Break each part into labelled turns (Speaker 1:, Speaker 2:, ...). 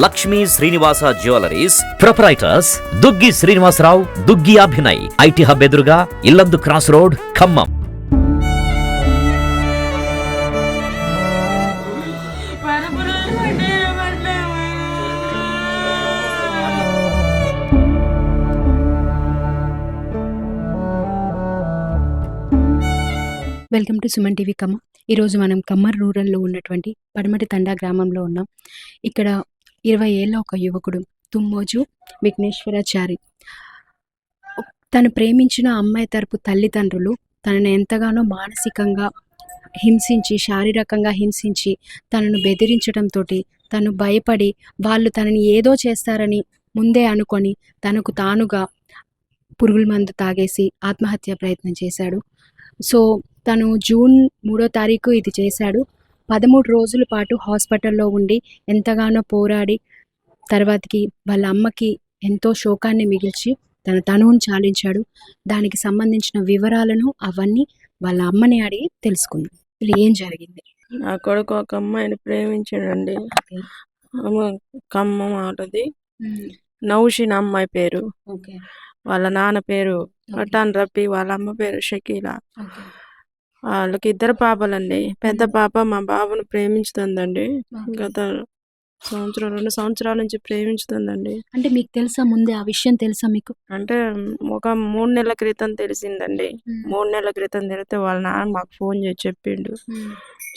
Speaker 1: Lakshmi Srinivasa jewelleries proprietors Duggi Srinivasarao, Duggi Abhinay, IT hub ఎదురుగా Yellandu cross road, Khammam.
Speaker 2: Welcome to Suman TV Khammam. ఈరోజు మనం ఖమ్మం రూరల్లో ఉన్నటువంటి పడమటి తండా గ్రామంలో ఉన్నాం. ఇక్కడ 20 ఏళ్ళ ఒక యువకుడు తుమ్మోజు విఘ్నేశ్వరాచారి తను ప్రేమించిన అమ్మాయి తరపు తల్లిదండ్రులు తనను ఎంతగానో మానసికంగా హింసించి, శారీరకంగా హింసించి, తనను బెదిరించడంతో తను భయపడి వాళ్ళు తనని ఏదో చేస్తారని ముందే అనుకొని తనకు తానుగా పురుగుల మందు తాగేసి ఆత్మహత్య ప్రయత్నం చేశాడు. సో తను జూన్ 3వ తారీఖు ఇది చేశాడు. 13 రోజుల పాటు హాస్పిటల్లో ఉండి ఎంతగానో పోరాడి తర్వాతకి వాళ్ళ అమ్మకి ఎంతో శోకాన్ని మిగిల్చి తన తనువును చాలించాడు. దానికి సంబంధించిన వివరాలను అవన్నీ వాళ్ళ అమ్మని అడిగి తెలుసుకుంది. ఇలా ఏం జరిగింది?
Speaker 3: నా కొడుకు ఒక అమ్మాయిని ప్రేమించాడండి. ఖమ్మం ఆటది నౌషిన్ అమ్మాయి పేరు. వాళ్ళ నాన్న పేరు పఠాన్ రఫీ, వాళ్ళ అమ్మ పేరు షకీలా. వాళ్ళకి 2 పాపలండి. పెద్ద పాప మా బాబును ప్రేమించుతుందండి. గత 2 సంవత్సరాల నుంచి ప్రేమించుతుందండి.
Speaker 2: అంటే మీకు తెలుసా, ముందే ఆ విషయం తెలుసా మీకు?
Speaker 3: అంటే ఒక 3 నెలల క్రితం తెలిసిందండి. 3 నెలల క్రితం తెలిస్తే వాళ్ళ నాన్న మాకు ఫోన్ చేసి చెప్పిండు.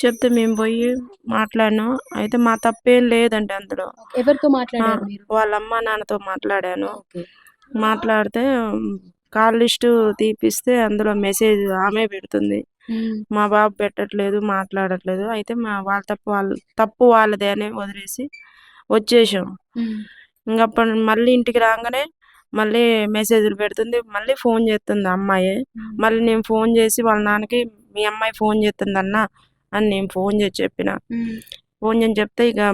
Speaker 3: చెప్తే మేము పోయి మాట్లాడినాం. అయితే మా తప్పేం లేదండి అందులో.
Speaker 2: ఎవరితో మాట్లాడారు మీరు?
Speaker 3: వాళ్ళ అమ్మ నాన్నతో మాట్లాడాను. మాట్లాడితే కాల్ లిస్టు తీపిస్తే అందులో మెసేజ్ ఆమె పెడుతుంది. మా బాబు పెట్టట్లేదు, మాట్లాడట్లేదు. అయితే వాళ్ళ తప్పు వాళ్ళదే అని వదిలేసి వచ్చేసాం. ఇంకప్పుడు మళ్ళీ ఇంటికి రాగానే మళ్ళీ మెసేజ్లు పెడుతుంది, మళ్ళీ ఫోన్ చేస్తుంది అమ్మాయి. మళ్ళీ నేను ఫోన్ చేసి వాళ్ళ నాన్నకి మీ అమ్మాయి ఫోన్ చేస్తుంది అన్న అని నేను ఫోన్ చేసి చెప్పిన. ఫోన్ చేసి చెప్తే ఇక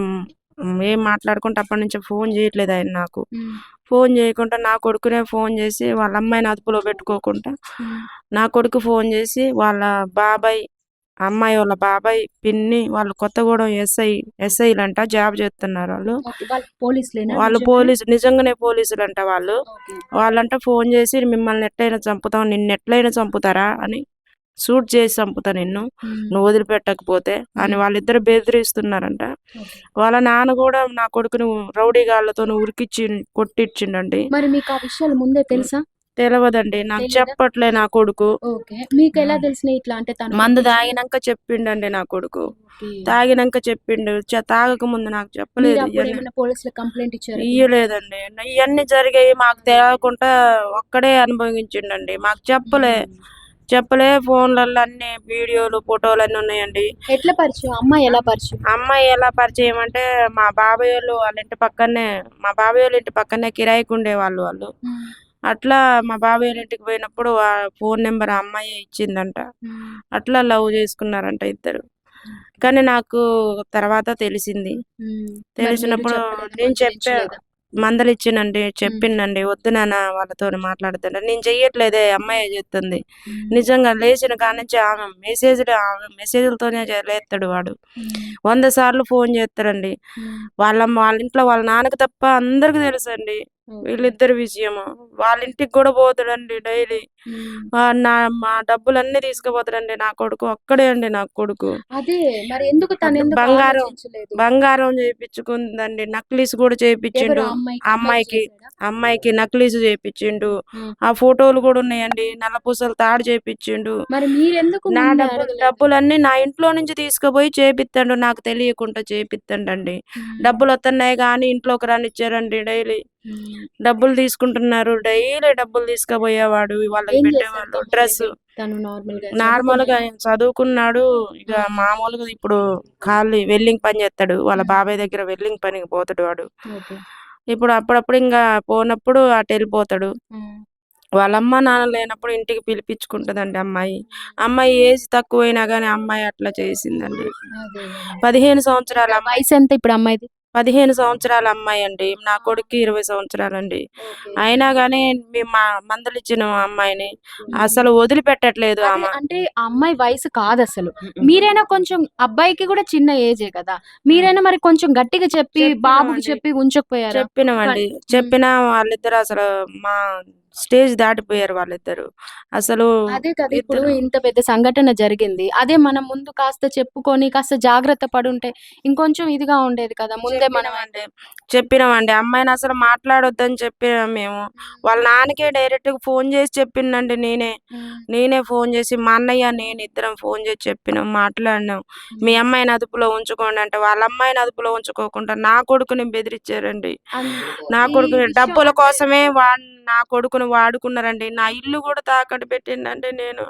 Speaker 3: ఏం మాట్లాడుకుంటే అప్పటి నుంచి ఫోన్ చేయట్లేదు ఆయన నాకు. ఫోన్ చేయకుండా నా కొడుకునే ఫోన్ చేసి వాళ్ళ అమ్మాయిని అదుపులో పెట్టుకోకుండా నా కొడుకు ఫోన్ చేసి వాళ్ళ బాబాయ్, అమ్మాయి వాళ్ళ బాబాయ్, పిన్ని వాళ్ళు కొత్తగూడెం ఎస్ఐలంట, జాబ్ చేస్తున్నారు వాళ్ళు. వాళ్ళు పోలీసు, నిజంగానే పోలీసులంట వాళ్ళు. వాళ్ళంట ఫోన్ చేసి మిమ్మల్ని ఎట్లయినా చంపుతాం, నిన్ను ఎట్లయినా చంపుతారా అని, షూట్ చేసి చంపుతా నిన్ను నువ్వు వదిలిపెట్టకపోతే అని వాళ్ళిద్దరు బెదిరిస్తున్నారంట. వాళ్ళ నాన్న కూడా నా కొడుకును రౌడీ గాళ్ళతో ఉరికిచ్చి కొట్టిచ్చిండండి.
Speaker 2: మరి మీకు ఆ విషయాలు ముందే తెలుసా?
Speaker 3: తెలియదండి, నాకు చెప్పట్లే నా కొడుకు.
Speaker 2: మీకు ఎలా తెలిసినాయి ఇట్లా? అంటే
Speaker 3: మందు తాగినాక చెప్పిండండి నా కొడుకు. తాగినాక చెప్పిండు, తాగక ముందు నాకు చెప్పలేదు.
Speaker 2: కంప్లైంట్ ఇచ్చారు?
Speaker 3: ఇయ్యలేదండి. ఇవన్నీ జరిగాయి మాకు తెలియకుండా ఒక్కడే అనుభవించిండండి. మాకు చెప్పలే. ఫోన్లలో అన్ని వీడియోలు, ఫోటోలు అన్నీ ఉన్నాయండి.
Speaker 2: ఎట్లా పరిచయం?
Speaker 3: అమ్మాయి ఎలా పరిచయం అంటే మా బాబాయ్ వాళ్ళ ఇంటి పక్కనే కిరాయికి ఉండేవాళ్ళు వాళ్ళు. అట్లా మా బాబాయ్ వాళ్ళ ఇంటికి పోయినప్పుడు ఆ ఫోన్ నెంబర్ ఆ అమ్మాయి ఇచ్చిందంట. అట్లా లవ్ చేసుకున్నారంట ఇద్దరు. కానీ నాకు తర్వాత తెలిసినప్పుడు నేను చెప్పా, మందలిచ్చినండి, చెప్పిండండి, వద్దు నాన్న వాళ్ళతో మాట్లాడుతుండ, నేను చెయ్యట్లేదే అమ్మాయి చేస్తుంది. నిజంగా లేచిన కానించి ఆమె మెసేజ్లతోనే లేస్తాడు వాడు. 100 సార్లు ఫోన్ చేస్తాడండి. వాళ్ళ ఇంట్లో వాళ్ళ నాన్నకి తప్ప అందరికి తెలుసండి వీళ్ళిద్దరి విషయము. వాళ్ళ ఇంటికి కూడా పోతాడండి డైలీ. మా డబ్బులన్నీ తీసుకుపోతాడండి నా కొడుకు. ఒక్కడే అండి నా కొడుకు. బంగారం చేయించుకుందండి, నక్లీస్ కూడా చేయించిండు అమ్మాయికి నక్లీస్ చేయించిండు. ఆ ఫోటోలు కూడా ఉన్నాయండి. నల్లపూసలు తాడు చేయించిండు. నా డబ్బులన్నీ నా ఇంట్లో నుంచి తీసుకుపోయి చేపిస్తాడు, నాకు తెలియకుండా చేపిస్తాడండి. డబ్బులు వస్తున్నాయి కానీ ఇంట్లోకి రానిచ్చారండి. డైలీ డబ్బులు తీసుకుంటున్నారు. డైలీ డబ్బులు తీసుకుపోయేవాడు. వాళ్ళకి పెట్టేవాళ్ళు డ్రెస్. నార్మల్ గా చదువుకున్నాడు. ఇక మామూలుగా ఇప్పుడు ఖాళీ వెల్డింగ్ పని చేస్తాడు. వాళ్ళ బాబాయ్ దగ్గర వెల్డింగ్ పనికి పోతాడు వాడు. ఇప్పుడు అప్పుడప్పుడు ఇంకా పోనప్పుడు అటు వెళ్ళిపోతాడు. వాళ్ళ అమ్మ నాన్న లేనప్పుడు ఇంటికి పిలిపించుకుంటుందండి అమ్మాయి ఏజ్ తక్కువైనా కానీ అమ్మాయి అట్లా చేసిందండి. 15 సంవత్సరాల
Speaker 2: వయసు ఎంత ఇప్పుడు అమ్మాయిది?
Speaker 3: 15 సంవత్సరాల అమ్మాయి అండి. నా కొడుక్కి 20 సంవత్సరాలండి. అయినా గాని మేము మందలిచ్చిన అమ్మాయిని అసలు వదిలిపెట్టట్లేదు
Speaker 2: అదే
Speaker 3: ఆమె.
Speaker 2: అంటే ఆ అమ్మాయి వయసు కాదసలు.
Speaker 3: హుహు.
Speaker 2: మీరైనా కొంచెం అబ్బాయికి కూడా చిన్న ఏజే కదా! మీరైనా మరి కొంచెం గట్టిగా చెప్పి బాబుకి
Speaker 3: చెప్పినమండి.
Speaker 2: చెప్పి ఉంచకపోయారా?
Speaker 3: చెప్పినమండి.
Speaker 2: హ్మ్.
Speaker 3: చెప్పినా వాళ్ళిద్దరు అసలు మా స్టేజ్ దాటిపోయారు వాళ్ళిద్దరు. అసలు
Speaker 2: అదే కదా! ఇప్పుడు
Speaker 3: ఇద్దరు
Speaker 2: ఇంత పెద్ద సంఘటన జరిగింది. అదే మనం ముందు కాస్త చెప్పుకొని, కాస్త జాగ్రత్త పడుంటే ఇంకొంచెం ఇదిగా ఉండేది కదా! ముందే మనమైతే.
Speaker 3: చెప్పినామండి. అమ్మాయినసలు మాట్లాడొద్దని చెప్పినాం మేము. వాళ్ళ నాన్నకే డైరెక్ట్‌గా ఫోను జేసి చెప్పిందండి నేనే.
Speaker 2: హ్మ్.
Speaker 3: నేనే ఫోను జేసి మా అన్నయ్య, నేను ఇద్దరం ఫోను జేసి చెప్పినాం. మాట్లాడినాం. మీ అమ్మాయిని అదుపులో ఉంచుకోండి అంటే, వాళ్ళ అమ్మాయిని అదుపులో ఉంచుకోకుండా నా కొడుకుని బెదిరిచ్చారండి. నా
Speaker 2: ఈ
Speaker 3: కొడుకుని
Speaker 2: విషయం
Speaker 3: డబ్బుల
Speaker 2: అంటే
Speaker 3: కోసమే నా కొడుకుని వాడుకున్నారండి. నా ఇల్లు గూడా తాకట్టు పెట్టిండండి నేను.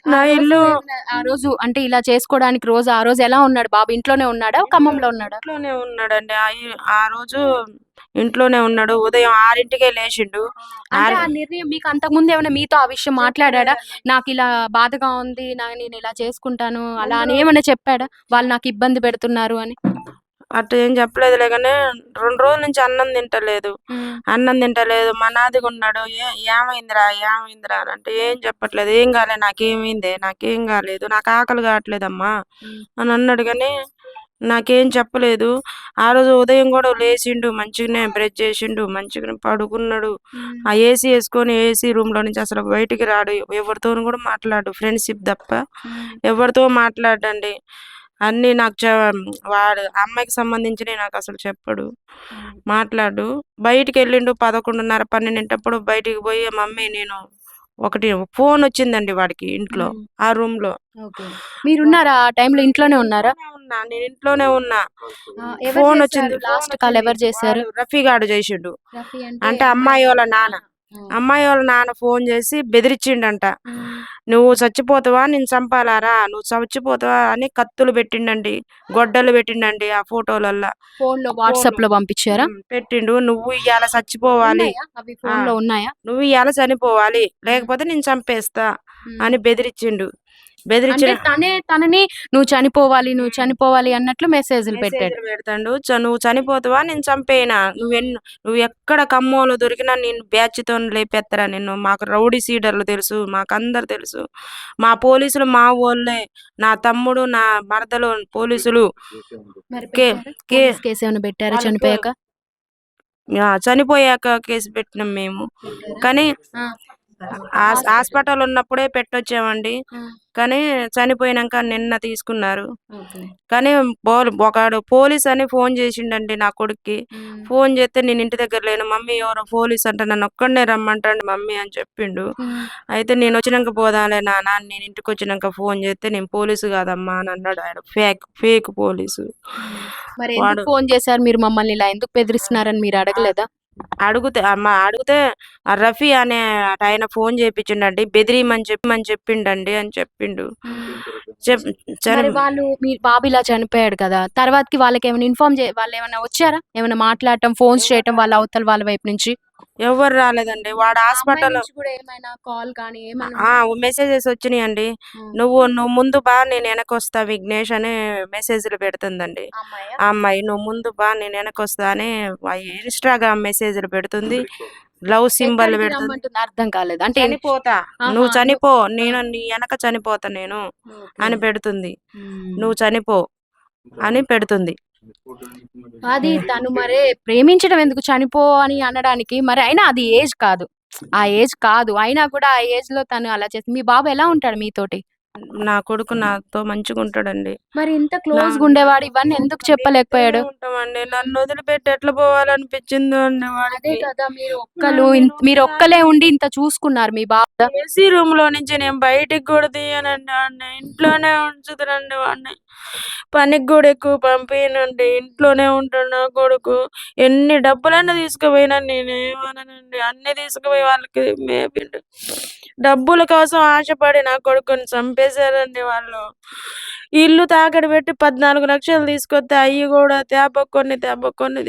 Speaker 2: ఆ
Speaker 3: నా
Speaker 2: రోజు
Speaker 3: ఇల్లు
Speaker 2: ఏమైనా ఆ రోజు అంటే ఇలా చేసుకోవడానికి ఆ రోజు ఎలా ఉన్నాడు బాబు? ఇంట్లోనే ఉన్నాడా? ఖమ్మంలో ఉన్నాడా?
Speaker 3: ఇంట్లోనే ఉన్నాడండి. ఆ రోజు ఇంట్లోనే ఉన్నాడు. ఉదయం 6కే లేచిండు.
Speaker 2: అంటే
Speaker 3: ఆరు
Speaker 2: ఆ నిర్ణయం మీకు అంతకుముందు ఏమైనా మీతో ఆ విషయం మాట్లాడాడా? నాకిలా బాధగా ఉంది. నేనిలా చేసుకుంటాను. అలా
Speaker 3: ముందు
Speaker 2: అని
Speaker 3: రోజు
Speaker 2: ఏమన్నా చెప్పాడా? వాళ్ళు నాకు ఇబ్బంది పెడుతున్నారు అని?
Speaker 3: అట్ట ఏం చెప్పలేదులే గానీ 2 రోజుల నుంచి అన్నం తింటలేదు.
Speaker 2: హ్మ్.
Speaker 3: అన్నం తింటలేదు. మనాదిగున్నాడు. ఏమైందిరా? ఏమైందిరా? అనంటే ఏం చెప్పట్లేదు. ఏం కాలే నాకేమైందే? నాకేం కాలేదు. నాకు ఆకలి కావట్లేదమ్మా
Speaker 2: హ్మ్.
Speaker 3: అని అన్నాడు గానీ, నాకేం చెప్పలేదు. ఆ రోజు ఉదయం గూడా లేచిండు. మంచిగనే బ్రష్ చేసిండు. మంచిగనే పడుకున్నాడు.
Speaker 2: హ్మ్.
Speaker 3: ఆ ఏసీ యేసుకొని ఏసీ రూమ్‌లో నుంచి అసలు బయటికి రాడు. ఎవరితోను గూడా మాట్లాడడు. ఫ్రెండ్‌షిప్ తప్ప
Speaker 2: హ్మ్.
Speaker 3: ఎవరితో మాట్లాడడండి. అన్నీ నాకు వాడు ఆ అమ్మాయికి సంబంధించినయి నాకసలు చెప్పడు.
Speaker 2: హ్మ్.
Speaker 3: మాట్లాడడు. బయటికెళ్ళిండు 11:30, 12 బయటికి పోయి మమ్మీ నేను ఒకటి ఫోనొచ్చిందండి వాడికి ఇంట్లో.
Speaker 2: హ్మ్.
Speaker 3: ఆ రూమ్‌లో.
Speaker 2: ఓకే.
Speaker 3: వ
Speaker 2: మీరున్నారా ఆ టైంలో ఇంట్లోనే ఉన్నారా?
Speaker 3: నేను ఇంట్లోనే ఉన్నా.
Speaker 2: ఎవరు
Speaker 3: ఫోనొచ్చింది.
Speaker 2: చేశారు? లాస్ట్ కాల్ ఎవరు చేశారు?
Speaker 3: వాడు రఫీ గాడు చేసిండు.
Speaker 2: రఫీ అంటే
Speaker 3: అంటే
Speaker 2: అమ్మాయి
Speaker 3: అమ్మాయోళ్ళ
Speaker 2: వాళ్ళ
Speaker 3: నాన్న.
Speaker 2: నాన్న. హ్మ్.
Speaker 3: అమ్మాయోళ్ళ నాన్న ఫోను జేసి బెదిరిచ్చిండంట.
Speaker 2: హ్మ్.
Speaker 3: "నువ్వు చచ్చిపోతావా? నిన్ను చంపాలారా? నువ్వు చచ్చిపోతావా?" అని కత్తులు పెట్టిండండి. గొడ్డలు పెట్టిండండి ఆ ఫోటోలల్ల.
Speaker 2: ఫోన్‌లో
Speaker 3: ఫోన్‌లో.
Speaker 2: వాట్సాప్‌లో పంపించారా?
Speaker 3: పెట్టిండు. "నువ్వు ఇయ్యాల సచ్చిపోవాలి.
Speaker 2: ఉన్నాయా? అవి
Speaker 3: ఆ!
Speaker 2: ఫోన్‌లో ఉన్నాయా?
Speaker 3: నువ్వు ఇయ్యాల చనిపోవాలి.
Speaker 2: హ్మ్.
Speaker 3: లేకపోతే నిన్ను చంపేస్తా"
Speaker 2: హ్మ్.
Speaker 3: అని బెదిరిచ్చిండు.
Speaker 2: అంటే
Speaker 3: బెదిరించిన
Speaker 2: తనని నువ్వు
Speaker 3: హ్మ్.
Speaker 2: చనిపోవాలి అన్నట్లు మెసేజ్‌లు పెట్టాడు.
Speaker 3: మెసేజ్‌లు పెడతాండు. "నువ్వు చనిపోతావా? నేను చంపేయనా? నువ్వెక్కడ కమ్మోలు దొరికినా నేను బ్యాచ్‌తోని లేపేత్తరా నిన్ను. మాకు రౌడీ షీటర్లు తెలుసు. మాకందరు తెలుసు. మా పోలీసులు మా వోళ్ళే. నా తమ్ముడు, నా మరదలు పోలీసులు.
Speaker 2: మరి
Speaker 3: కే
Speaker 2: పెట్టారా?
Speaker 3: కే
Speaker 2: పోలీస్ కేస్ ఏమైనా పెట్టారా
Speaker 3: వాళ్ళు
Speaker 2: చనిపోయాక?
Speaker 3: చనిపోయాక కేసు పెట్టినాం మేము.
Speaker 2: పెట్టారా?
Speaker 3: కానీ
Speaker 2: ఆ! హాస్పిటల్.
Speaker 3: హాస్పిటల్ ఉన్నప్పుడే పెట్టొచ్చామండి.
Speaker 2: ఆ!
Speaker 3: కానీ చనిపోయినంక నిన్న తీసుకున్నారు.
Speaker 2: ఓకే.
Speaker 3: కానీ ఒకడు పోలీసని ఫోను జేషిండండి నా కొడుక్కి.
Speaker 2: హ్మ్.
Speaker 3: ఫోను జేత్తే నేను ఇంటి దగ్గర లేను. మమ్మీ ఎవరో పోలీసంట నన్నొక్కడినే రమ్మంటాండు మమ్మీ అని చెప్పిండు.
Speaker 2: హ్మ్.
Speaker 3: అయితే నేనొచ్చినంక పోదాంలే నాన్న అని నేను ఇంటికొచ్చినంక ఫోను జేత్తే నేను పోలీసు గాదమ్మా అని అన్నాడు ఆయన. Fake police.
Speaker 2: హ్మ్. మరి ఎందుకు
Speaker 3: వాడు
Speaker 2: ఫోను చేశారు మీరు మమ్మల్ని ఇలా ఎందుకు బెదిరిస్తున్నారని మీరు
Speaker 3: ఆ!
Speaker 2: అడగలేదా?
Speaker 3: అడిగితే ఆ రఫీ అనే ఆయన ఫోను జేపిచ్చిండండి. బెదిరియమని చెప్పిండండి అని చెప్పిండు.
Speaker 2: హ్మ్.
Speaker 3: చెప్ చని
Speaker 2: మరి మీ బాబు ఇలా చనిపోయాడు కదా! తర్వాతకి వాళ్ళకేమైనా వాళ్ళేమన్నా వచ్చారా? ఏమన్నా మాట్లాడటం, ఫోన్స్ చేయటం వాళ్ళ అవతల వాళ్ళ వైపు నుంచి?
Speaker 3: ఎవ్వరు రాలేదండి. వాడు
Speaker 2: ఆ అమ్మాయి
Speaker 3: హాస్పిటల్
Speaker 2: నుంచి కూడా ఏమైనా కాల్ కానీ ఏమన్నా
Speaker 3: ఆ!
Speaker 2: ఉందా?
Speaker 3: మెసేజెస్ వచ్చినియండి.
Speaker 2: హ్మ్.
Speaker 3: నువ్వు ముందు బా నేను ఎనకొస్తా విఘ్నేష్ అని మెసేజ్‌లు పెడుతుందండి.
Speaker 2: ఆ అమ్మాయా?
Speaker 3: ఆ అమ్మాయి నువ్వు ముందు బా నేను ఎనకొస్తా అని ఇన్‌స్టాగ్రామ్ మెసేజ్‌లు పెడుతుంది. లవ్ సింబల్
Speaker 2: ఎక్కడికి
Speaker 3: పెడుతుంది.
Speaker 2: రమ్మంటుంది అర్థం కాలేదు. అంటే
Speaker 3: చనిపోతా.
Speaker 2: ఆహా!
Speaker 3: నువ్వు చనిపో.
Speaker 2: ఆ!
Speaker 3: నేను నీ ఎనక చనిపోతా నేను
Speaker 2: ఓకే.
Speaker 3: అని పెడుతుంది.
Speaker 2: హ్మ్.
Speaker 3: నువ్వు చనిపో అని పెడుతుంది.
Speaker 2: అది తను మరే ప్రేమించడం ఎందుకు చనిపో అని అనడానికి. మరి అయినా అది ఏజ్ కాదు. ఆ ఏజ్ కాదు. అయినా కూడా ఆ ఏజ్‌లో తను అలా చేసింది. మీ బాబు ఎలా ఉంటాడు మీతోటి?
Speaker 3: నా కొడుకు నాతో మంచిగుంటాడండి.
Speaker 2: మరి ఇంత
Speaker 3: నా
Speaker 2: క్లోజ్‌గా ఉండేవాడు ఇవన్నీ ఎందుకు
Speaker 3: మేమిద్దరమే
Speaker 2: చెప్పలేకపోయాడు?
Speaker 3: ఉంటామండి. నన్నొదిలిపెట్టి ఎట్లా పోవాలనిపించిందో అండి
Speaker 2: అదే
Speaker 3: వాడికి.
Speaker 2: కదా! మీరొక్కలే
Speaker 3: నేనొక్కదాన్నే
Speaker 2: ఉండి ఇంత చూసుకున్నారు మీ బాబు.
Speaker 3: ఏసీ రూమ్‌లో నుంచి నేను బయటికి గూడా తీయనండి వాడిని. ఇంట్లోనే ఉంచుతానండి వాడిని. పనికి గూడా ఎక్కువ పంపియనండి. ఇంట్లోనే ఉంటాడు నా కొడుకు. ఎన్ని డబ్బులన్నా తీసుకుపోయినా నేనేమననండి. అన్నీ తీసుకుపోయి వాళ్ళకి మేపిండు. డబ్బుల కోసం ఆశపడి నా కొడుకుని చంపేశారండి వాళ్ళు. ఇల్లు తాకడ పెట్టి 14 లక్షలు తీసుకొస్తే అయ్యి కూడా కొన్ని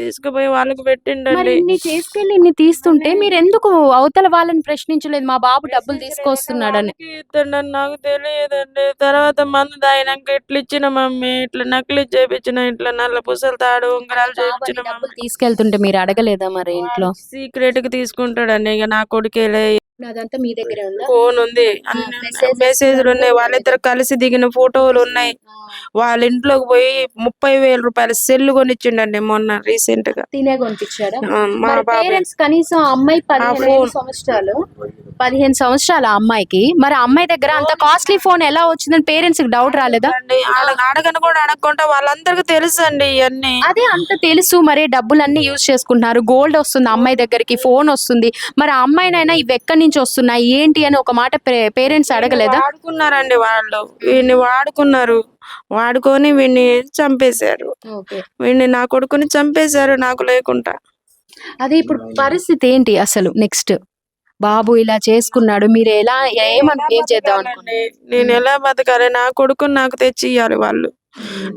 Speaker 3: తీసుకుపోయి వాళ్ళకి
Speaker 2: మరి
Speaker 3: పెట్టిండండి.
Speaker 2: ఇన్ని చేసుకెళ్ళి ఇన్ని తీస్తుంటే మీరు ఎందుకు అవతల వాళ్ళని ప్రశ్నించలేదు? మా బాబు డబ్బులు తీసుకొస్తున్నాడని.
Speaker 3: వాళ్ళకి ఇస్తుండని నాకు తెలియదండి. తర్వాత మందు తాగినాక ఇట్లా ఇచ్చిన మమ్మీ, ఇట్లా నకిలీ చేపించిన, ఇట్లా నల్ల పూసలు తాడు ఉంగరాలు
Speaker 2: బాబు
Speaker 3: చేపించిన
Speaker 2: అని డబ్బులు తీసుకెళ్తుంటే మీరు అడగలేదా మరి ఇంట్లో?
Speaker 3: సీక్రెట్ గా తీసుకుంటాడండి. ఇక నా కొడుకేలే.
Speaker 2: అదంతా మీ దగ్గరే ఉందా?
Speaker 3: ఫోన్ ఉంది, మెసేజ్లు ఉన్నాయి, వాళ్ళిద్దరు కలిసి దిగిన ఫోటోలు ఉన్నాయి. వాళ్ళ ఇంట్లోకి పోయి 30,000 రూపాయల సెల్ కొనిచ్చిండండి మొన్న రీసెంట్ గా.
Speaker 2: తినే కొనిపించాడా?
Speaker 3: మా బాబాయ్
Speaker 2: పేరెంట్స్ కనీసం ఆ అమ్మాయి 15 సంవత్సరాలు, 15 సంవత్సరాల అమ్మాయికి మరి ఆ అమ్మాయి దగ్గర అంత కాస్ట్లీ ఫోన్ ఎలా వచ్చిందని పేరెంట్స్ కి డౌట్ రాలేదా?
Speaker 3: అడగను కూడా అడగకుండా వాళ్ళందరికి తెలుసు అండి ఇవన్నీ.
Speaker 2: అదే అంత తెలుసు, మరి డబ్బులన్నీ యూజ్ చేసుకుంటున్నారు, గోల్డ్ వస్తుంది అమ్మాయి దగ్గరికి, ఫోన్ వస్తుంది, మరి ఆ అమ్మాయినైనా ఇవి ఎక్కడి నుంచి వస్తున్నాయి ఏంటి అని ఒక మాట పేరెంట్స్ అడగలేదా?
Speaker 3: వాడుకున్నారండి వాళ్ళు, వీడిని వాడుకున్నారు, వాడుకొని వీడిని చంపేశారు. వీడిని నా కొడుకుని చంపేశారు నాకు లేకుండా.
Speaker 2: అదే ఇప్పుడు పరిస్థితి ఏంటి అసలు నెక్స్ట్? బాబు ఇలా చేసుకున్నాడు, మీరు ఎలా ఏం చేద్దాం అనుకున్నారు?
Speaker 3: నేను ఎలా బతకాలి? నా కొడుకుని నాకు తెచ్చి ఇయ్యాలి వాళ్ళు.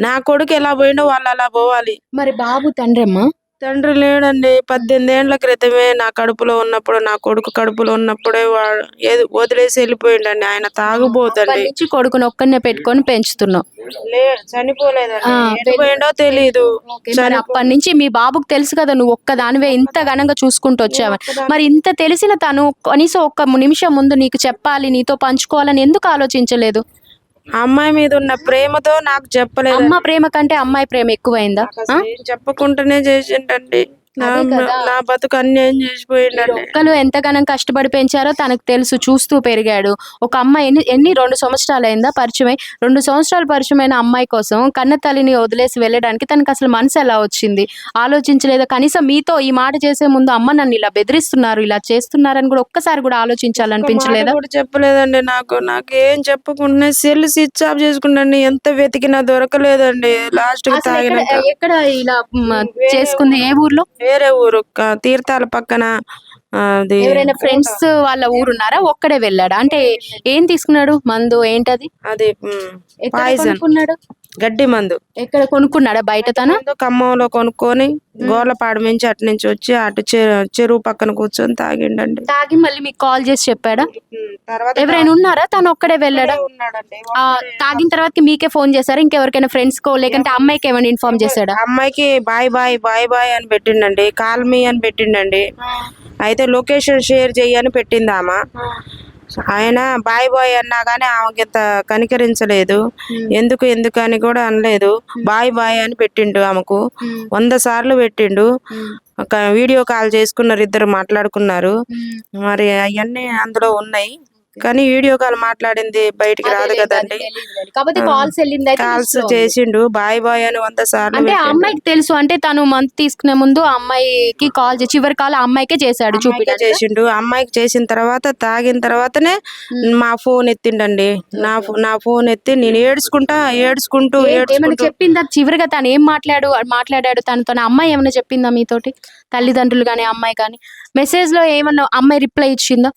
Speaker 3: నా కొడుకు ఎలా పోయిండో వాళ్ళు అలా పోవాలి.
Speaker 2: మరి బాబు తండ్రి అమ్మా?
Speaker 3: తండ్రి లేడండి. 18 ఏళ్ల క్రితమే నా కడుపులో ఉన్నప్పుడు, నా కొడుకు కడుపులో ఉన్నప్పుడే వాడు వదిలేసి వెళ్ళిపోయిండండి. ఆయన తాగుబోతండి.
Speaker 2: కొడుకుని ఒక్కనే పెట్టుకొని పెంచుతున్నావు?
Speaker 3: చనిపోలేదండి, ఎటుపోయిండో తెలీదు.
Speaker 2: అప్పటి నుంచి మీ బాబుకు తెలుసు కదా నువ్వు ఒక్కదానివే ఇంత ఘనంగా చూసుకుంటూ వచ్చావని. మరి ఇంత తెలిసిన తను కనీసం ఒక్క నిమిషం ముందు నీకు చెప్పాలి, నీతో పంచుకోవాలని ఎందుకు ఆలోచించలేదు?
Speaker 3: అమ్మాయి మీద ఉన్న ప్రేమతో నాకు చెప్పలేదు.
Speaker 2: అమ్మ ప్రేమ కంటే అమ్మాయి ప్రేమ ఎక్కువైందా?
Speaker 3: చెప్పకుండానే చేసిండండి. నా బతుకు అన్యాయం చేసిపోయిండండి.
Speaker 2: ఒక్కలు ఎంతగానో కష్టపడి పెంచారో తనకు తెలుసు, చూస్తూ పెరిగాడు. ఒక అమ్మాయి ఎన్ని 2 సంవత్సరాలు అయిందా పరిచయమై? 2 సంవత్సరాలు పరిచయమైన అమ్మాయి కోసం కన్న తల్లిని వదిలేసి వెళ్ళడానికి తనకు అసలు మనసు ఎలా వచ్చింది? ఆలోచించలేదా? కనీసం మీతో ఈ మాట చేసే ముందు అమ్మ నన్ను ఇలా బెదిరిస్తున్నారు, ఇలా చేస్తున్నారని కూడా ఒక్కసారి కూడా ఆలోచించాలనిపించలేదా?
Speaker 3: చెప్పలేదండి. నాకు ఏం చెప్పకుండా సెల్ స్విచ్ ఆఫ్ చేసుకుంటండి. ఎంత వెతికినా దొరకలేదండి. లాస్ట్
Speaker 2: ఎక్కడ ఇలా చేసుకుంది? ఏ ఊర్లో?
Speaker 3: వేరే ఊరు, తీర్థాల పక్కన.
Speaker 2: ఎవరైనా ఫ్రెండ్స్ వాళ్ళ ఊరున్నారా? ఒక్కడే వెళ్ళాడా? అంటే ఏం తీసుకున్నాడు? మందు ఏంటది?
Speaker 3: అది పాయిజన్, గడ్డి మందు.
Speaker 2: ఎక్కడ కొనుక్కున్నాడా? బయట తను
Speaker 3: ఖమ్మంలో కొనుక్కొని గోర్లపాడు నుంచి అటు నుంచి వచ్చి అటు చెరువు పక్కన కూర్చొని తాగిండండి.
Speaker 2: తాగి మళ్ళీ మీకు కాల్ చేసి చెప్పాడా? ఎవరైనా ఉన్నారా? తను ఒక్కడే వెళ్ళాడా? తాగిన తర్వాత మీకే ఫోన్ చేశారా? ఇంకెవరికైనా ఫ్రెండ్స్ కో లేకంటే అమ్మాయికి ఏమైనా ఇన్ఫార్మ్ చేశాడా?
Speaker 3: అమ్మాయికి బాయ్ బాయ్ బాయ్ బాయ్ అని పెట్టిండండి, కాల్ మీ అని పెట్టిండండి. అయితే లొకేషన్ షేర్ చెయ్యని పెట్టింది ఆమె. ఆయన బాయ్ బాయ్ అన్నా కానీ ఆమెకి ఇంత కనికరించలేదు. ఎందుకు అని కూడా అనలేదు. బాయ్ బాయ్ అని పెట్టిండు. ఆమెకు 100 సార్లు పెట్టిండు. వీడియో కాల్ చేసుకున్నారు, ఇద్దరు మాట్లాడుకున్నారు. మరి అవన్నీ అందులో ఉన్నాయి, కానీ వీడియో కాల్ మాట్లాడింది బయటికి రాదు కదండి. కాల్స్ చేసిండు, బాయ్ బాయ్ అని 100 సార్లు.
Speaker 2: అంటే ఆ అమ్మాయికి తెలుసు, అంటే తను మంత్ తీసుకునే ముందు ఆ అమ్మాయికి కాల్ చేసి చివరి కాల్ ఆ అమ్మాయికే చేశాడు,
Speaker 3: చేసిండు. అమ్మాయికి చేసిన తర్వాత తాగిన తర్వాతనే మా ఫోన్ ఎత్తిండండి. నా ఫోన్ ఎత్తి నేను ఏడ్చుకుంటూ
Speaker 2: చెప్పిందా చివరిగా తను ఏం మాట్లాడాడు తనతో? అమ్మాయి ఏమైనా చెప్పిందా మీతోటి? తల్లిదండ్రులు గానీ అమ్మాయి కానీ మెసేజ్ లో ఏమన్నా అమ్మాయి రిప్లై ఇచ్చిందా?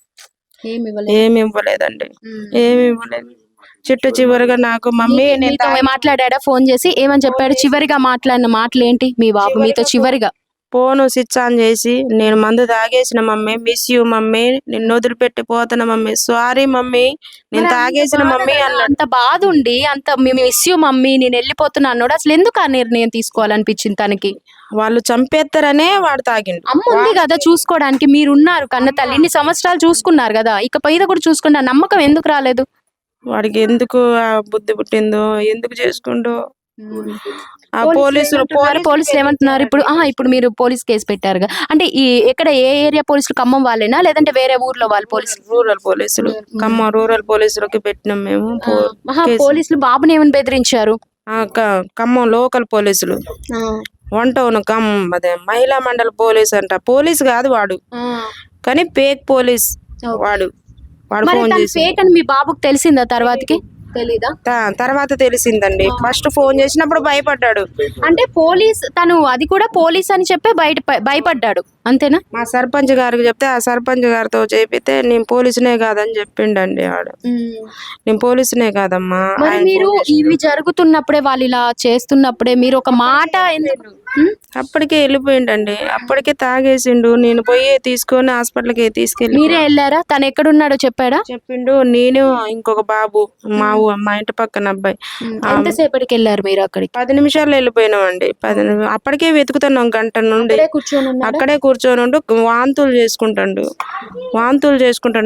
Speaker 3: ఏమి ఇవ్వలేదండి, ఏమి ఇవ్వలేదు. చివరిగా నాకు మమ్మీ
Speaker 2: మాట్లాడా ఫోన్ చేసి? ఏమని చెప్పాడు? చివరిగా మాట్లాడిన మాటలు ఏంటి? మీ బాబు మీతో చివరిగా
Speaker 3: ఫోన్ స్విచ్ ఆన్ చేసి, నేను మందు తాగేసిన మమ్మీ, మిస్ యూ మమ్మీ, నిన్ను వదిలిపెట్టి పోతున్నా మమ్మీ, సారీ మమ్మీ, నేను తాగేసిన మమ్మీ అన్నాడు.
Speaker 2: అంత బాధ ఉండి అంత మిస్ యూ మమ్మీ నేను వెళ్ళిపోతున్నా అన్నాడు. అసలు ఎందుకు ఆ నిర్ణయం తీసుకోవాలనిపించింది తనకి?
Speaker 3: వాళ్ళు చంపేస్తారనే వాడు తాగిండు.
Speaker 2: అమ్మ ఉంది కదా చూసుకోవడానికి, మీరున్నారు కన్న తల్లి, ఇన్ని సంవత్సరాలు చూసుకున్నారు కదా, ఇక పైన కూడా చూసుకున్న నమ్మకం ఎందుకు రాలేదు?
Speaker 3: వాడికి ఎందుకు బుద్ధి పుట్టిందో, ఎందుకు చేసుకుంటూ.
Speaker 2: పోలీసులు ఏమంటున్నారు ఇప్పుడు? ఇప్పుడు మీరు పోలీస్ కేసు పెట్టారుగా, అంటే ఎక్కడ ఏ ఏరియా పోలీసులు? ఖమ్మం వాళ్ళేనా లేదంటే వేరే ఊర్లో వాళ్ళ పోలీసులు?
Speaker 3: రూరల్ పోలీసులు, ఖమ్మం రూరల్ పోలీసులకి పెట్టినాం మేము.
Speaker 2: పోలీసులు బాబుని ఏమని బెదిరించారు?
Speaker 3: ఖమ్మం లోకల్ పోలీసులు, 1 టౌన్ అదే మహిళా మండలి పోలీస్ అంట. పోలీస్ కాదు వాడు, కానీ ఫేక్ పోలీస్ వాడు. ఫోన్ చేసి
Speaker 2: ఫేక్ అని మీ బాబుకి తెలిసిందా తర్వాతకి? తెలీదా?
Speaker 3: తర్వాత తెలిసిందండి. ఫస్ట్ ఫోన్ చేసినప్పుడు భయపడ్డాడు.
Speaker 2: అంటే పోలీస్ తను అది కూడా పోలీస్ అని చెప్పి భయపడ్డాడు అంతేనా?
Speaker 3: మా సర్పంచ్ గారికి చెప్తే ఆ సర్పంచ్ గారితో చెప్పితే నేను పోలీసునే కాదని చెప్పిండండి వాడు. నేను పోలీసునే కాదమ్మా.
Speaker 2: మరి మీరు ఇవి జరుగుతున్నప్పుడే వాళ్ళు ఇలా చేస్తున్నప్పుడే మీరు ఒక మాట
Speaker 3: అప్పటికే వెళ్ళిపోయిండండి. అప్పటికే తాగేసిండు. నేను పోయి తీసుకొని హాస్పిటల్కి తీసుకెళ్ళి.
Speaker 2: మీరే వెళ్ళారా? తను ఎక్కడున్నాడో చెప్పాడా?
Speaker 3: చెప్పిండు. నేను ఇంకొక బాబు మా ఇంటి పక్కన అబ్బాయి.
Speaker 2: ఎంతసేపటికి వెళ్ళారు మీరు అక్కడికి?
Speaker 3: 10 నిమిషాల్లో వెళ్ళిపోయినామండి. అప్పటికే వెతుకుతున్నాం గంట నుండి. అక్కడే కూర్చొని ఉండు వాంతులు చేసుకుంటాడు.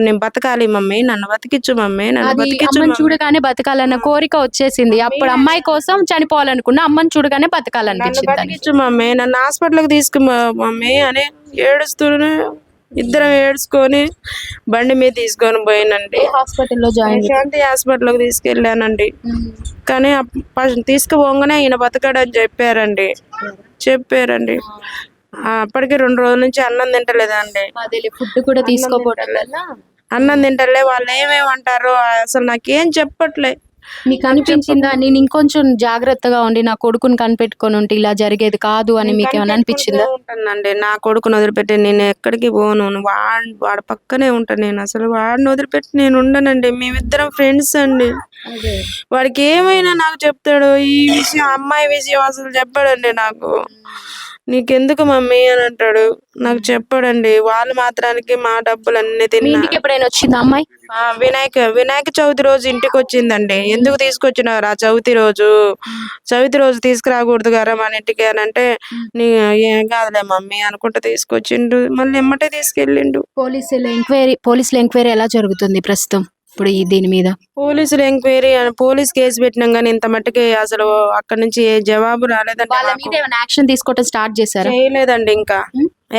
Speaker 3: నేను బతకాలి మమ్మీ, నన్ను బతికిచ్చు మమ్మీ, నన్ను బతికిచ్చు.
Speaker 2: అమ్మని చూడగానే బతకాలన్న కోరిక వచ్చేసింది. అప్పుడు అమ్మాయి కోసం చనిపోవాలనుకున్నా, అమ్మని చూడగానే బతకాలనిపించింది.
Speaker 3: బతికిచ్చు మమ్మీ, నన్ను హాస్పిటల్కి తీసుకు మమ్మీ అని ఏడుస్తూనే ఇద్దరం ఏడ్చుకొని బండి మీద తీసుకొని పోయినండి.
Speaker 2: హాస్పిటల్లో
Speaker 3: శాంతి హాస్పిటల్కి తీసుకెళ్ళానండి. కానీ తీసుకుపోగానే ఈయన బతకడని చెప్పారండి. అప్పటికి 2 రోజుల నుంచి అన్నం తింటలేదండి.
Speaker 2: ఫుడ్ కూడా తీసుకోపోవడం వల్ల
Speaker 3: అన్నం తింటలే. వాళ్ళు ఏమేమంటారో అసలు నాకేం చెప్పట్లే.
Speaker 2: మీకు అనిపించిందా నేను ఇంకొంచెం జాగ్రత్తగా ఉండి నా కొడుకుని కనిపెట్టుకొని ఉంటే ఇలా జరిగేది కాదు అని మీకు ఏమైనా అనిపించిందా?
Speaker 3: ఉంటానండి, నా కొడుకుని వదిలిపెట్టి నేను ఎక్కడికి పోను. వాడి పక్కనే ఉంటాను. నేను అసలు వాడిని వదిలిపెట్టి నేను ఉండనండి. మేమిద్దరం ఫ్రెండ్స్ అండి. వాడికి ఏమైనా నాకు చెప్తాడు. ఈ విషయం అమ్మాయి విషయం అసలు చెప్పాడండి నాకు. నీకెందుకు మమ్మీ అని అంటాడు, నాకు చెప్పాడండి. వాళ్ళు మాత్రానికి మా డబ్బులు అన్ని తిన్నా.
Speaker 2: ఎప్పుడైనా వచ్చింది అమ్మాయి?
Speaker 3: వినాయక చవితి రోజు ఇంటికి వచ్చిందండి. ఎందుకు తీసుకొచ్చినారు ఆ చవితి రోజు తీసుకురాకూడదు కదా మన ఇంటికి అని అంటే, నీ ఏం కాదులే మమ్మీ అనుకుంటా తీసుకొచ్చిండు. మళ్ళీ ఎమ్మటే తీసుకెళ్ళిండు.
Speaker 2: పోలీసుల ఎంక్వైరీ ఎలా జరుగుతుంది ప్రస్తుతం ఇప్పుడు దీని మీద?
Speaker 3: పోలీసులు ఎంక్వైరీ పోలీస్ కేసు పెట్టినాం కానీ ఇంత మట్టుకి అసలు అక్కడ నుంచి ఏ జవాబు రాలేదండి.
Speaker 2: యాక్షన్ తీసుకోవడం స్టార్ట్ చేశారా?
Speaker 3: చేయలేదండి. ఇంకా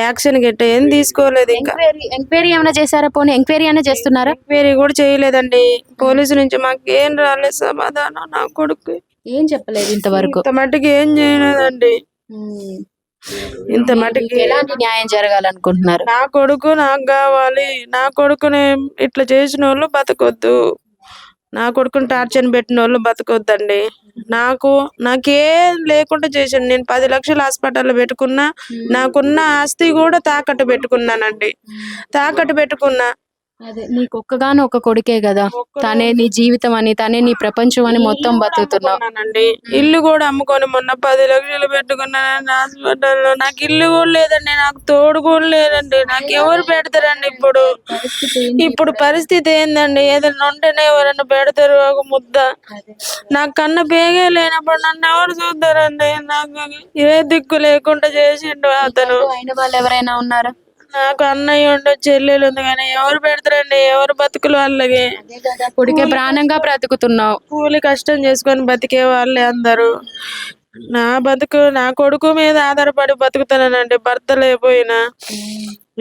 Speaker 3: యాక్షన్ గట్ట ఏం తీసుకోలేదు. ఇంకా
Speaker 2: ఎంక్వైరీ ఏమైనా చేశారా? పోనీ ఎంక్వైరీ అయినా చేస్తున్నారా?
Speaker 3: ఎంక్వైరీ కూడా చేయలేదండి. పోలీసు నుంచి మాకు ఏం రాలేదు సమాధానం. నా కొడుకు
Speaker 2: ఏం చెప్పలేదు ఇంతవరకు.
Speaker 3: ఇంత మట్టుకి ఏం చేయలేదండి. ఇంత మటుకి
Speaker 2: ఎలాంటి న్యాయం జరగాలనుకుంటున్నారు?
Speaker 3: నా కొడుకు నాకు కావాలి. నా కొడుకుని ఇట్లా చేసిన వాళ్ళు బతకొద్దు. నా కొడుకుని టార్చర్ పెట్టిన వాళ్ళు బతకొద్దండి. నాకేం లేకుండా చేశాను. నేను 10 లక్షలు హాస్పిటల్లో పెట్టుకున్నా. నాకున్న ఆస్తి కూడా తాకట్టు పెట్టుకున్నానండి.
Speaker 2: అదే నీకు ఒక్కగానో ఒక కొడుకే కదా, తనే నీ జీవితం అని, తనే నీ ప్రపంచం అని మొత్తం బతుకుతున్నానండి.
Speaker 3: ఇల్లు కూడా అమ్ముకొని మొన్న 10 లక్షలు పెట్టుకున్నానండి హాస్పిటల్లో. నాకు ఇల్లు కూడా లేదండి, నాకు తోడు కూడా లేదండి. నాకు ఎవరు పెడతారండి? ఇప్పుడు పరిస్థితి ఏందండి? ఏదైనా ఉంటేనే ఎవరైనా పెడతారు ఒక ముద్ద. నాకు కన్న బేగే లేనప్పుడు నన్ను ఎవరు చూద్దారండి? నాకు ఏ దిక్కు లేకుండా చేసిండు అతను.
Speaker 2: అయిన వాళ్ళు ఎవరైనా ఉన్నారా?
Speaker 3: నాకు అన్నయ్య ఉండు, చెల్లెలు ఉంది, కానీ ఎవరు పెడతారండి? ఎవరు బతుకులు వాళ్ళకి?
Speaker 2: కొడుకే ప్రాణంగా బ్రతుకుతున్నావు.
Speaker 3: కూలి కష్టం చేసుకొని బతికే వాళ్ళే అందరూ. నా బతుకు నా కొడుకు మీద ఆధారపడి బతుకుతానండి. భర్త లేకపోయినా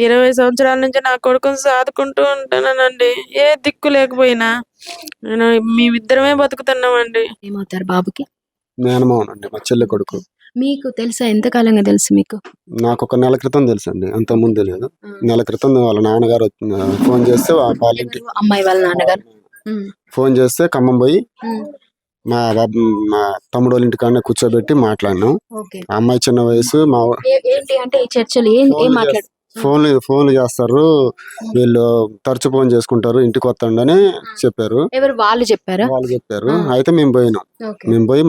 Speaker 3: 20 సంవత్సరాల నుంచి నా కొడుకుని సాదుకుంటూ ఉంటానండి. ఏ దిక్కు లేకపోయినా నేను మేమిద్దరమే బతుకుతున్నామండి.
Speaker 2: ఏమవుతారు బాబుకి?
Speaker 4: మేనమావనండి, మా చెల్లి కొడుకు.
Speaker 2: మీకు తెలుసా? ఎంతకాలంగా తెలుసు మీకు?
Speaker 4: నాకు ఒక నెల క్రితం తెలుసు అండి, అంత ముందు తెలియదు. నెల క్రితం వాళ్ళ నాన్నగారు ఫోన్ చేస్తే వాళ్ళ ఇంటి
Speaker 2: అమ్మాయి వాళ్ళ నాన్నగారు
Speaker 4: ఫోన్ చేస్తే ఖమ్మం పోయి మా తమ్ముడు వాళ్ళ ఇంటికాడనే కూర్చోబెట్టి మాట్లాడినాం. అమ్మాయి చిన్న వయసు.
Speaker 2: ఏంటి అంటే ఈ చర్చలు ఏం మాట్లాడు?
Speaker 4: ఫోన్లు చేస్తారు వీళ్ళు, తరచు ఫోన్ చేసుకుంటారు, ఇంటికి వస్తాడని చెప్పారు.
Speaker 2: వాళ్ళు చెప్పారు.
Speaker 4: అయితే మేము పోయి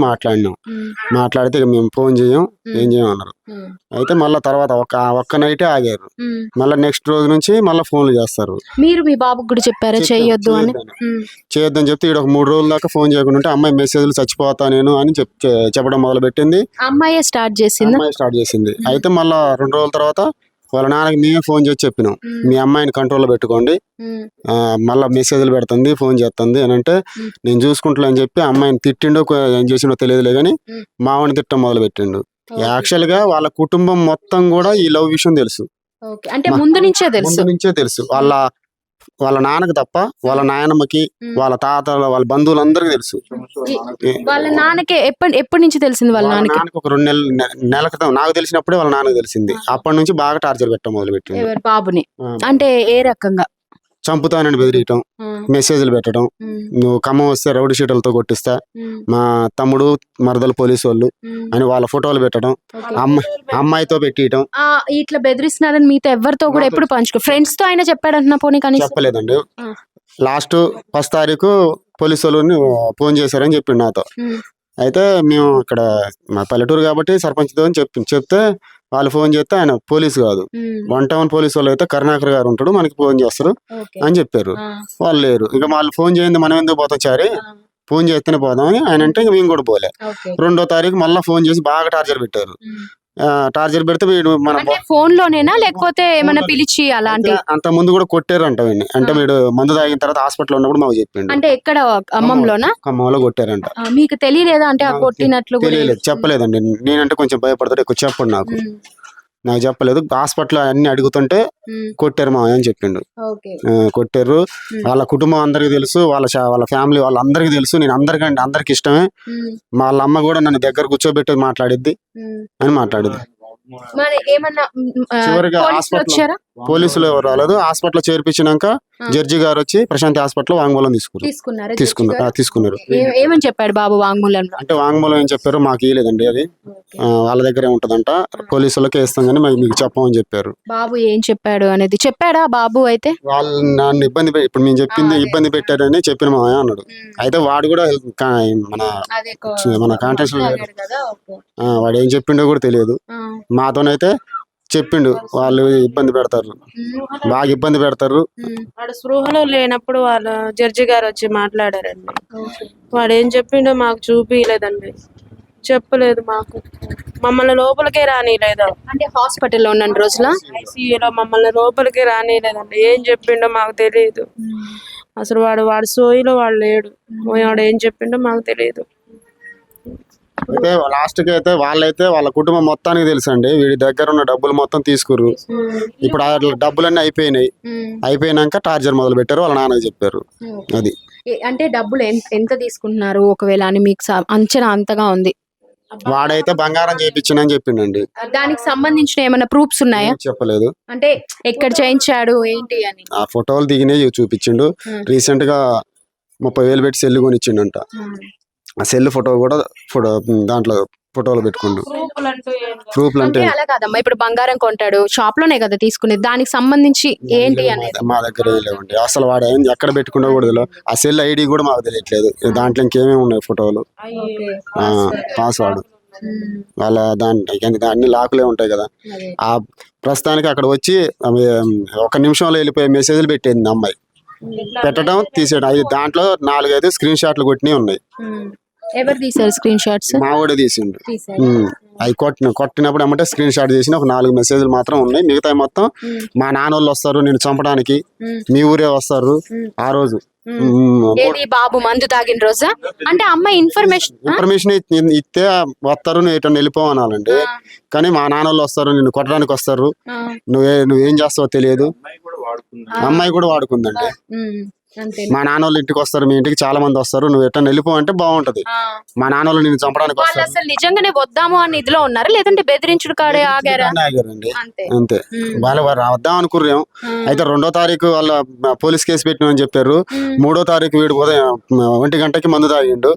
Speaker 4: మాట్లాడితే ఇక మేము ఫోన్ చేయం, ఏం చేయం అన్నారు. అయితే మళ్ళీ తర్వాత ఒక్క నైటే ఆగారు. మళ్ళీ నెక్స్ట్ రోజు నుంచి మళ్ళీ ఫోన్లు చేస్తారు.
Speaker 2: మీరు మీ బాబుకి కూడా చెప్పారా చేయొద్దు అని
Speaker 4: చెప్తే ఈడ ఒక 3 రోజుల దాకా ఫోన్ చేయకుండా ఉంటే అమ్మాయి మెసేజ్లు చచ్చిపోతా నేను అని చెప్పడం మొదలు పెట్టింది.
Speaker 2: అమ్మాయి స్టార్ట్
Speaker 4: చేసింది. అయితే మళ్ళీ 2 రోజుల తర్వాత వాళ్ళ నాన్నకి మేమే ఫోన్ చేసి చెప్పినాం, మీ అమ్మాయిని కంట్రోల్లో పెట్టుకోండి, మళ్ళీ మెసేజ్లు పెడుతుంది, ఫోన్ చేస్తుంది అని అంటే నేను చూసుకుంటా అని చెప్పి అమ్మాయిని తిట్టిండో ఏం చేసిండో తెలియదులే కానీ మావాడిని తిట్టడం మొదలు పెట్టిండు. యాక్చువల్ గా వాళ్ళ కుటుంబం మొత్తం కూడా ఈ లవ్ విషయం తెలుసు.
Speaker 2: అంటే ముందు నుంచే
Speaker 4: తెలుసు. వాళ్ళ నాన్నకి తప్ప వాళ్ళ నాయనమ్మకి, వాళ్ళ తాతలు, వాళ్ళ బంధువులందరికీ తెలుసు.
Speaker 2: వాళ్ళ నాన్నకి ఎప్పటి నుంచి తెలిసింది? వాళ్ళ నాన్నకి
Speaker 4: ఒక 2 నెలల క్రితం నాకు తెలిసినప్పుడే వాళ్ళ నాన్నకి తెలిసింది. అప్పటి నుంచి బాగా టార్చర్ పెట్టడం మొదలు పెట్టింది
Speaker 2: బాబుని. అంటే ఏ రకంగా?
Speaker 4: చంపుతానని బెదిరియటం, మెసేజ్లు పెట్టడం, నువ్వు ఖమ్మం వస్తే రౌడీ షీటలతో కొట్టిస్తా, మా తమ్ముడు మరదలు పోలీసు వాళ్ళు అని వాళ్ళ ఫోటోలు పెట్టడం, అమ్మాయితో పెట్టియటం.
Speaker 2: ఇట్లా బెదిరిస్తున్నారని మీతో ఎవరితో కూడా ఎప్పుడు పంచుకో ఫ్రెండ్స్ తో అయినా చెప్పాడంటున్నా పోనీ కానీ
Speaker 4: చెప్పలేదండి. లాస్ట్ 1 తారీఖు పోలీసు వాళ్ళు ఫోన్ చేశారని చెప్పిండు నాతో. అయితే మేము ఇక్కడ మా పల్లెటూరు కాబట్టి సర్పంచ్తో అని చెప్తే వాళ్ళు ఫోన్ చేస్తే ఆయన పోలీసు కాదు, 1 టౌన్ పోలీసు వాళ్ళు అయితే కరుణాకర్ గారు ఉంటాడు, మనకి ఫోన్ చేస్తారు అని చెప్పారు. వాళ్ళు లేరు. ఇంకా వాళ్ళు ఫోన్ చేయండి మనం ఎందుకు పోతాం చారి, ఫోన్ చేస్తేనే పోదాం అని ఆయన అంటే మేము కూడా పోలే. 2వ తారీఖు మళ్ళీ ఫోన్ చేసి బాగా టార్చర్ పెట్టారు. టార్చర్ పెడితే వీడు మన
Speaker 2: ఫోన్ లోనేనా లేకపోతే ఏమైనా పిలిచి అలాంటి
Speaker 4: అంత ముందు కూడా కొట్టారు అంట. అంటే వీడు మందు తాగిన తర్వాత హాస్పిటల్ ఉన్నప్పుడు మాకు చెప్పిండు.
Speaker 2: అంటే ఎక్కడ ఖమ్మంలోనా?
Speaker 4: ఖమ్మంలో కొట్టారంట.
Speaker 2: మీకు తెలియలేదా అంటే కొట్టినట్లు?
Speaker 4: తెలియలేదు, చెప్పలేదండి. నేనంటే కొంచెం భయపడతాడు, ఎక్కువ చెప్పండి నాకు చెప్పలేదు. హాస్పిటల్ అన్ని అడుగుతుంటే కొట్టారు మా అని చెప్పిండు. కొట్టారు. వాళ్ళ కుటుంబం అందరికి తెలుసు, వాళ్ళ ఫ్యామిలీ వాళ్ళందరికీ తెలుసు. నేను అందరికి ఇష్టమే. వాళ్ళ అమ్మ కూడా నన్ను దగ్గర కూర్చోబెట్టి మాట్లాడిద్ది అని మాట్లాడింది. చివరిగా పోలీసులు ఎవరు రాలేదు. హాస్పిటల్ చేర్పించినాక జడ్జి గారు వచ్చి ప్రశాంతి హాస్పిటల్ వాంగ్మూలం తీసుకున్నారు.
Speaker 2: ఏమని చెప్పాడు బాబు వాంగ్మూలం?
Speaker 4: అంటే వాంగ్మూలం ఏం చెప్పారు మాకు ఇవ్వలేదండి, అది వాళ్ళ దగ్గరే ఉంటదంట, పోలీసులకే ఇస్తాం కానీ మీకు చెప్పమని చెప్పారు.
Speaker 2: బాబు ఏం చెప్పాడు అనేది చెప్పాడా బాబు? అయితే
Speaker 4: వాళ్ళు నన్ను ఇప్పుడు మేము చెప్పింది ఇబ్బంది పెట్టారని చెప్పిన మా అన్నాడు. అయితే వాడు కూడా మన కాంటాక్ట్ వాడు ఏం చెప్పిండో కూడా తెలియదు. మాతోనైతే చెప్పిండు వాళ్ళు ఇబ్బంది పెడతారు, బాగా ఇబ్బంది పెడతారు.
Speaker 3: వాడు స్పృహలో లేనప్పుడు వాళ్ళ జడ్జి గారు వచ్చి మాట్లాడారండి. వాడు ఏం చెప్పిండో మాకు చూపించలేదండి, చెప్పలేదు మాకు. మమ్మల్ని లోపలికే రానియలేదు. అంటే
Speaker 2: హాస్పిటల్లో ఉన్న రోజుల
Speaker 3: ఐసీయూలో మమ్మల్ని లోపలికే రానియలేదండి. ఏం చెప్పిండో మాకు తెలియదు అసలు. వాడు సోయిలో వాడు లేడు. వాడు ఏం చెప్పిండో మాకు తెలియదు.
Speaker 4: అయితే లాస్ట్ కి అయితే వాళ్ళైతే వాళ్ళ కుటుంబం మొత్తానికి తెలుసు అండి, వీడి దగ్గర ఉన్న డబ్బులు మొత్తం తీసుకురు. ఇప్పుడు ఆ డబ్బులన్నీ అయిపోయినాక టార్చర్ మొదలు పెట్టారు. వాళ్ళ నాన్నకి చెప్పారు. అది
Speaker 2: అంటే డబ్బులు ఎంత తీసుకుంటున్నారు ఒకవేళ అని మీకు అంచనా అంతగా ఉంది?
Speaker 4: వాడైతే బంగారం చేయించిందని చెప్పిండండి.
Speaker 2: దానికి సంబంధించిన ఏమైనా ప్రూఫ్స్ ఉన్నాయా?
Speaker 4: చెప్పలేదు.
Speaker 2: అంటే ఎక్కడ చేయించాడు ఏంటి అని
Speaker 4: ఆ ఫోటోలు దిగినాయి చూపించిండు. రీసెంట్ గా 30,000 పెట్టి సెల్ కొనిచ్చిండంట. ఆ సెల్ ఫోటో కూడా దాంట్లో ఫోటోలు పెట్టుకుండు. ప్రూఫ్లు అంటే
Speaker 2: అలా కాదమ్మా, ఇప్పుడు బంగారం కొంటాడు షాప్ లోనే కదా తీసుకునేది, దానికి సంబంధించి ఏంటి అనేది
Speaker 4: మా దగ్గర లేవండి. అసలు వాడు ఎక్కడ పెట్టుకున్నా కూడా తెలియదు. ఆ సెల్ ఐడి కూడా మాకు తెలియట్లేదు. దాంట్లో ఇంకేమేమి ఉన్నాయి ఫోటోలు, పాస్వర్డ్ వాళ్ళ దాంట్లో అన్ని లాకులే ఉంటాయి కదా. ఆ ప్రస్తుతానికి అక్కడ వచ్చి 1 నిమిషంలో వెళ్ళిపోయే మెసేజ్లు పెట్టేది అమ్మాయి. పెట్టడం తీసేయడం, దాంట్లో 4-5 స్క్రీన్ షాట్లు కొట్టినవి ఉన్నాయి.
Speaker 2: ఎవరు తీసారు స్క్రీన్ షాట్స్?
Speaker 4: మావాడే తీసిండు. అవి కొట్టినప్పుడు ఏమంటే స్క్రీన్ షాట్ చేసిన ఒక 4 మెసేజ్లు మాత్రం ఉన్నాయి. మిగతా మొత్తం మా నాన్నోళ్ళు వస్తారు నేను చంపడానికి, మీ ఊరే వస్తారు ఆ రోజు.
Speaker 2: బాబు మందు తాగిన రోజా? అంటే అమ్మాయి ఇన్ఫర్మేషన్
Speaker 4: ఇస్తే వస్తారు, నువ్వు ఎటు వెళ్ళిపోవనాలండి. కానీ మా నాన్నోళ్ళు వస్తారు, నిన్ను కొట్టడానికి వస్తారు, నువ్వేం చేస్తావో తెలియదు. అమ్మాయి కూడా వాడుకుందండి. మా నాన్నోళ్ళు ఇంటికి వస్తారు, మీ ఇంటికి చాలా మంది వస్తారు, నువ్వు ఎట్లా వెళ్ళిపో అంటే బాగుంటది. మా నాన్నోళ్ళు నేను చంపడానికి వస్తారు.
Speaker 2: అసలు నిజంగానే వద్దాము అని ఇదిలో ఉన్నారా లేదంటే బెదిరించుడు కాడే
Speaker 4: ఆగారండి? అంతే. వాళ్ళు వద్దాం అనుకున్నాం. అయితే 2వ తారీఖు వాళ్ళ పోలీస్ కేసు పెట్టినని చెప్పారు. 3వ తారీఖు వీడు ఉదయం 1 గంటకి మందు తాగిండు.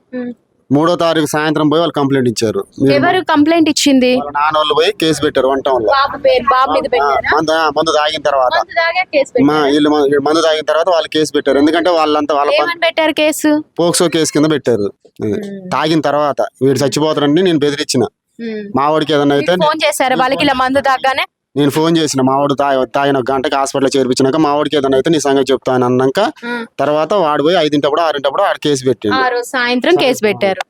Speaker 4: 3వ తారీఖు సాయంత్రం పోయి వాళ్ళు కంప్లైంట్ ఇచ్చారు.
Speaker 2: ఎవరు కంప్లైంట్ ఇచ్చింది?
Speaker 4: నాన్నోళ్ళు పోయి కేసు పెట్టారు 1 టౌన్ లో. మందు తాగిన తర్వాత వీళ్ళు మందు తాగిన తర్వాత వాళ్ళు కేసు పెట్టారు. ఎందుకంటే వాళ్ళంతా
Speaker 2: పెట్టారు కేసు
Speaker 4: పోక్సో కేసు కింద పెట్టారు. తాగిన తర్వాత వీడు చచ్చిపోతారని నేను బెదిరించిన. మావాడికి ఏదన్నా అయితే
Speaker 2: ఫోన్ చేశారు వాళ్ళకి ఇలా మందు తాగానే.
Speaker 4: నేను ఫోన్ చేసిన మావాడు తాగిన 1 గంటకి హాస్పిటల్ చేర్పించినాక మావాడికి ఏదైనా అయితే నీ సంగతి చెప్తాను అన్నాక తర్వాత వాడు పోయి 5:00 6:00 ఆడ కేసు పెట్టిండు.
Speaker 2: సాయంత్రం కేసు పెట్టారు.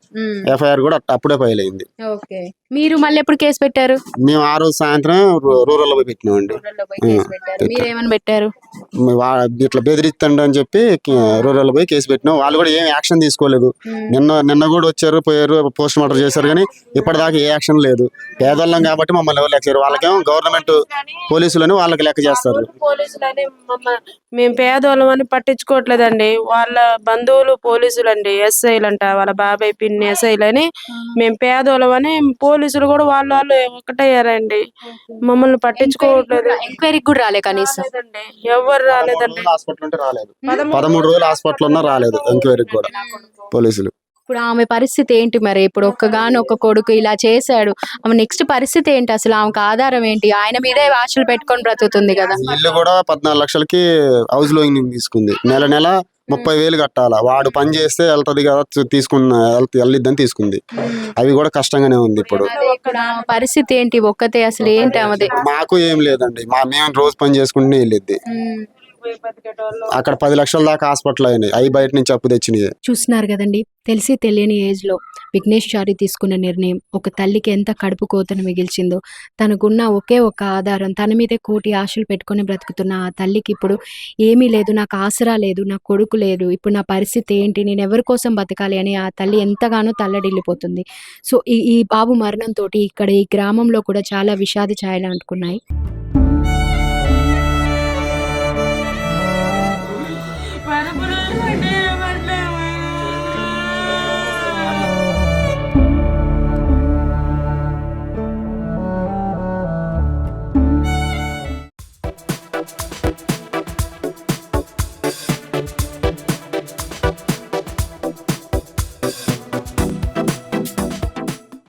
Speaker 4: ఎఫ్ఐఆర్ కూడా అప్పుడే ఫైల్ అయింది.
Speaker 2: మీరు మళ్ళీ ఎప్పుడు కేసు పెట్టారు?
Speaker 4: మేము ఆ రోజు సాయంత్రం రూరల్ లో పోయి పెట్టినామండి.
Speaker 2: మీరేమని పెట్టారు?
Speaker 4: ఇట్లా బెదిరిస్తండి అని చెప్పి రూరల్ పోయి కేసు పెట్టినాం. వాళ్ళు కూడా ఏం యాక్షన్ తీసుకోలేదు. నిన్న కూడా వచ్చారు, పోయారు, పోస్ట్ మార్టం చేశారు, కానీ ఇప్పటిదాకా ఏ యాక్షన్ లేదు. పేదవాళ్ళం కాబట్టి మమ్మల్ని ఎవరు లెక్క చేయరు. వాళ్ళకేమో గవర్నమెంట్ పోలీసులని వాళ్ళకి లెక్క చేస్తారు.
Speaker 3: పోలీసులని మేము పేదవాళ్ళం అని పట్టించుకోవట్లేదండి. వాళ్ళ బంధువులు పోలీసులు అండి, ఎస్ఐలంట, వాళ్ళ బాబాయ్ పిన్ని ఎస్ఐలని. మేము పేదవాళ్ళం అని పోలీసులు కూడా వాళ్ళు ఒకటయ్యారండి. మమ్మల్ని పట్టించుకోవట్లేదు.
Speaker 2: ఎంక్వైరీకి కూడా రాలే కనీసం.
Speaker 3: రాలేదండి. ఎవరు రాలేదండి.
Speaker 4: హాస్పిటల్ ఉంటే రాలేదు. 13 రోజులు హాస్పిటల్ ఉన్నా రాలేదు ఎంక్వైరీకి కూడా పోలీసులు.
Speaker 2: ఇప్పుడు ఆమె పరిస్థితి ఏంటి మరి? ఇప్పుడు ఒక్కగానొక్క కొడుకు ఇలా చేశాడు, ఆమె నెక్స్ట్ పరిస్థితి ఏంటి అసలు? ఆమెకు ఆధారం ఏంటి? ఆయన మీదే ఆశలు పెట్టుకొని బ్రతుకుతుంది కదా.
Speaker 4: ఇల్లు కూడా 14 లక్షలకి హౌస్ లోయింగ్ తీసుకుంది. నెల నెల 30,000 కట్టాలా. వాడు పని చేస్తే వెళ్తది కదా వెళ్ళిద్దని తీసుకుంది. అవి కూడా కష్టంగానే ఉంది ఇప్పుడు.
Speaker 2: ఇప్పుడు ఆమె పరిస్థితి ఏంటి? ఒక్కతే అసలు ఏంటి ఆమెది?
Speaker 4: మాకు ఏం లేదండి. మేము రోజు పని చేసుకుంటూనే వెళ్ళిద్ది. అక్కడ 10 లక్షల దాకా హాస్పిటల్ అయినాయి. అవి బయట నుంచి అప్పు తెచ్చినాయి.
Speaker 2: చూస్తున్నారు కదండి, తెలిసి తెలియని ఏజ్ లో విఘ్నేష్ చారి తీసుకున్న నిర్ణయం ఒక తల్లికి ఎంత కడుపు కోతను మిగిల్చిందో. తనకున్న ఒకే ఒక ఆధారం, తన మీదే కోటి ఆశలు పెట్టుకొని బ్రతుకుతున్న ఆ తల్లికి ఇప్పుడు ఏమీ లేదు, నాకు ఆసరా లేదు, నా కొడుకు లేదు, ఇప్పుడు నా పరిస్థితి ఏంటి, నేను ఎవరి కోసం బతకాలి అని ఆ తల్లి ఎంతగానో తల్లడిల్లిపోతుంది. సో ఈ బాబు మరణంతో ఇక్కడ ఈ గ్రామంలో కూడా చాలా విషాద ఛాయలు అంటుకున్నాయి.